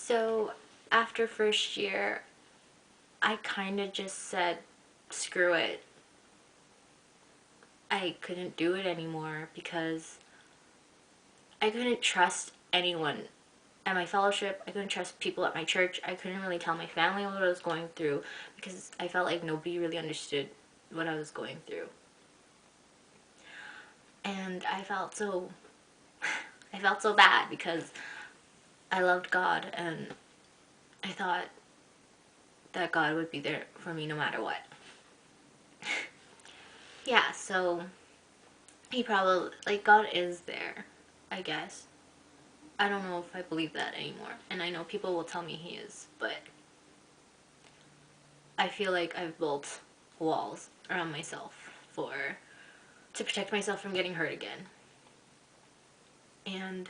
So after first year, I kind of just said, screw it. I couldn't do it anymore because I couldn't trust anyone at my fellowship. I couldn't trust people at my church. I couldn't really tell my family what I was going through because I felt like nobody really understood what I was going through. And I felt so bad because I loved God and I thought that God would be there for me no matter what. Yeah, so he probably, like, God is there, I guess. I don't know if I believe that anymore. And I know people will tell me he is, but I feel like I've built walls around myself to protect myself from getting hurt again. And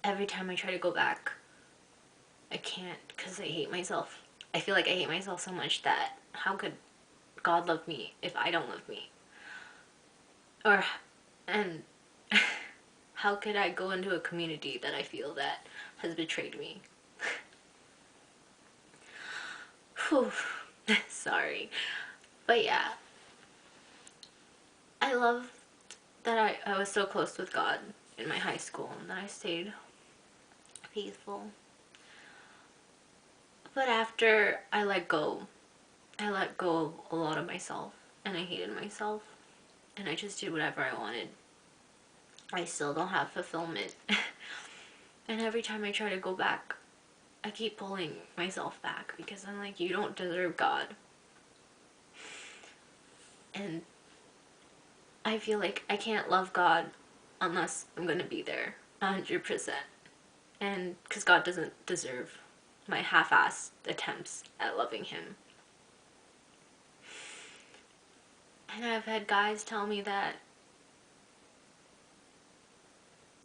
every time I try to go back, I can't because I hate myself. I feel like I hate myself so much that how could God love me if I don't love me? Or, and how could I go into a community that I feel that has betrayed me? Whew. Sorry. But yeah, I love that I was so close with God in my high school and that I stayed faithful. But after I let go of a lot of myself and I hated myself and I just did whatever I wanted. I still don't have fulfillment. And every time I try to go back, I keep pulling myself back because I'm like, you don't deserve God. And I feel like I can't love God unless I'm gonna be there 100%. And because God doesn't deserve my half-assed attempts at loving him. And I've had guys tell me that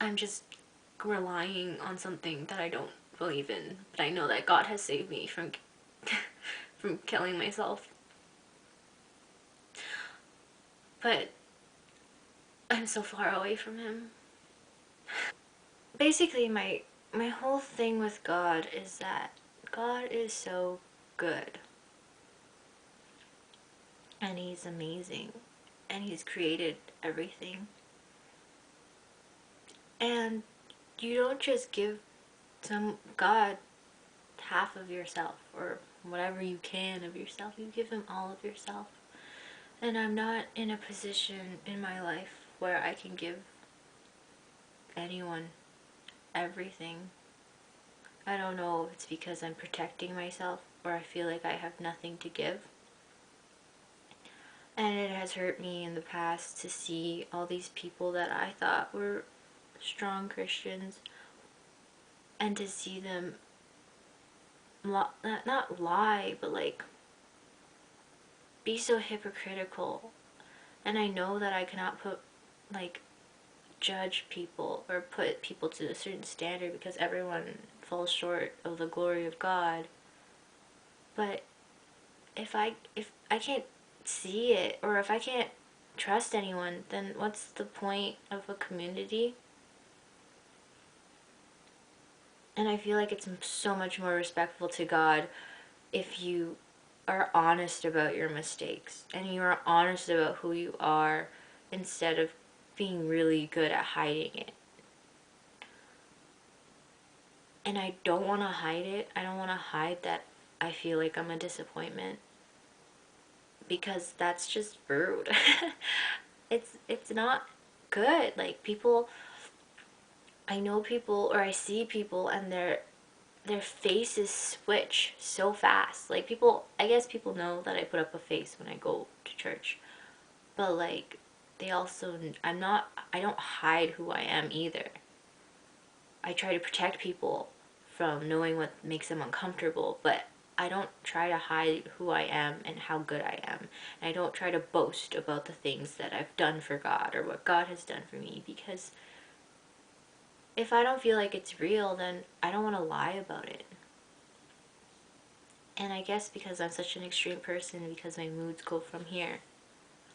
I'm just relying on something that I don't believe in, but I know that God has saved me from from killing myself. But I'm so far away from him. Basically, my whole thing with God is that God is so good. And he's amazing. And he's created everything. And you don't just give some God half of yourself or whatever you can of yourself. You give him all of yourself. And I'm not in a position in my life where I can give anyone everything. I don't know if it's because I'm protecting myself or I feel like I have nothing to give. And it has hurt me in the past to see all these people that I thought were strong Christians and to see them not lie, but like be so hypocritical. And I know that I cannot like judge people or put people to a certain standard because everyone falls short of the glory of God. But if I can't see it or if I can't trust anyone, then what's the point of a community? And I feel like it's so much more respectful to God if you are honest about your mistakes and you are honest about who you are instead of being really good at hiding it. And I don't want to hide it. I don't want to hide that I feel like I'm a disappointment because that's just rude. It's not good. Like people, I know people or I see people and their faces switch so fast. Like people, I guess people know that I put up a face when I go to church. But like they also I don't hide who I am either. I try to protect people from knowing what makes them uncomfortable, but I don't try to hide who I am and how good I am. And I don't try to boast about the things that I've done for God or what God has done for me because if I don't feel like it's real, then I don't want to lie about it. And I guess because I'm such an extreme person, because my moods go from here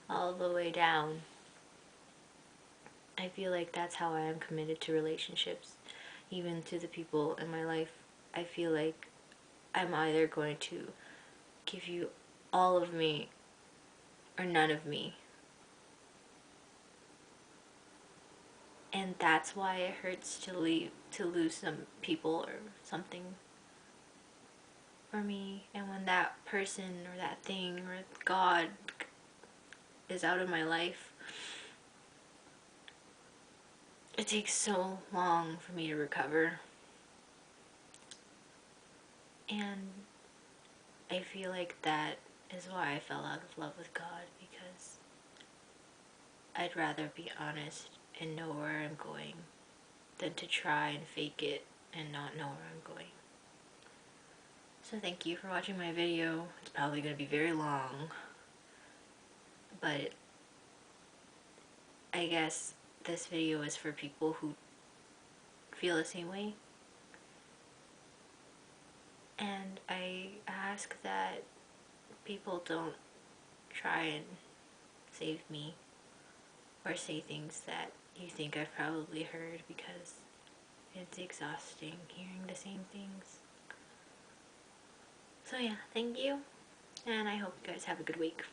all the way down, I feel like that's how I am committed to relationships. even to the people in my life, I feel like I'm either going to give you all of me or none of me. And that's why it hurts to lose some people or something for me. And when that person or that thing or God is out of my life, it takes so long for me to recover. And I feel like that is why I fell out of love with God, because I'd rather be honest and know where I'm going than to try and fake it and not know where I'm going. So thank you for watching my video. It's probably going to be very long, but I guess this video is for people who feel the same way. And I ask that people don't try and save me or say things that you think I've probably heard, because it's exhausting hearing the same things. So yeah, thank you, and I hope you guys have a good week.